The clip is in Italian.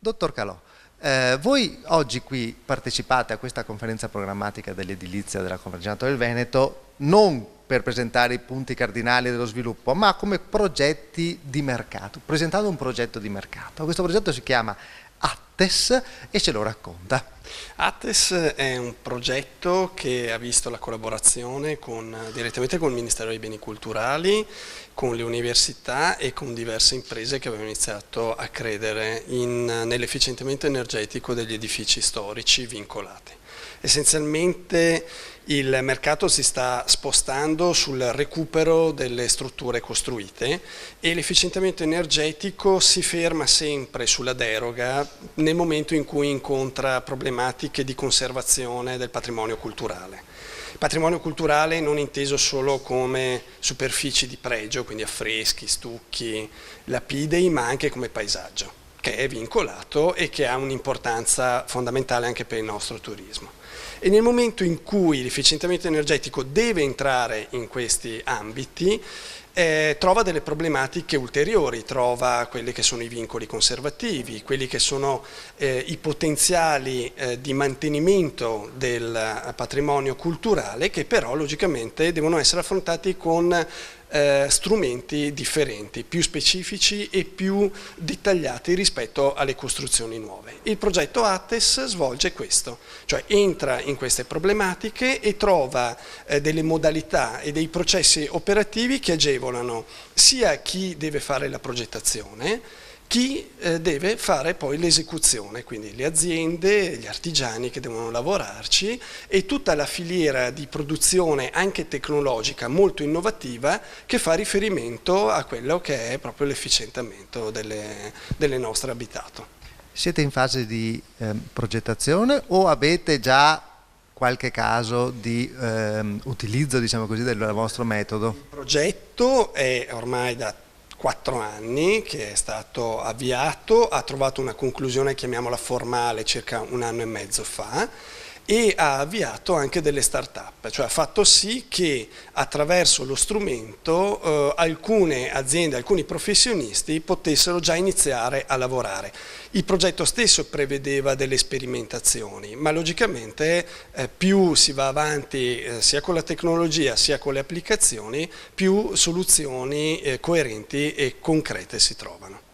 Dottor Calò, voi oggi qui partecipate a questa conferenza programmatica dell'edilizia della Convergenza del Veneto non per presentare i punti cardinali dello sviluppo, ma come progetti di mercato, presentando un progetto di mercato. Questo progetto si chiama ATTES e ce lo racconta. ATTES è un progetto che ha visto la collaborazione direttamente con il Ministero dei Beni Culturali, con le università e con diverse imprese che avevano iniziato a credere nell'efficientamento energetico degli edifici storici vincolati. Essenzialmente il mercato si sta spostando sul recupero delle strutture costruite e l'efficientamento energetico si ferma sempre sulla deroga nel momento in cui incontra problematiche di conservazione del patrimonio culturale. Patrimonio culturale non inteso solo come superfici di pregio, quindi affreschi, stucchi, lapidei, ma anche come paesaggio, che è vincolato e che ha un'importanza fondamentale anche per il nostro turismo. E nel momento in cui l'efficientamento energetico deve entrare in questi ambiti, trova delle problematiche ulteriori, trova quelli che sono i vincoli conservativi, quelli che sono i potenziali di mantenimento del patrimonio culturale, che però logicamente devono essere affrontati con strumenti differenti, più specifici e più dettagliati rispetto alle costruzioni nuove. Il progetto ATTES svolge questo, cioè entra in queste problematiche e trova delle modalità e dei processi operativi che agevolano sia chi deve fare la progettazione, chi deve fare poi l'esecuzione, quindi le aziende, gli artigiani che devono lavorarci e tutta la filiera di produzione anche tecnologica molto innovativa che fa riferimento a quello che è proprio l'efficientamento delle nostre abitato. Siete in fase di progettazione o avete già qualche caso di utilizzo, diciamo così, del vostro metodo? Il progetto è ormai da 4 anni che è stato avviato, ha trovato una conclusione, chiamiamola formale, circa 1 anno e mezzo fa, e ha avviato anche delle start-up, cioè ha fatto sì che attraverso lo strumento alcune aziende, alcuni professionisti potessero già iniziare a lavorare. Il progetto stesso prevedeva delle sperimentazioni, ma logicamente più si va avanti sia con la tecnologia sia con le applicazioni, più soluzioni coerenti e concrete si trovano.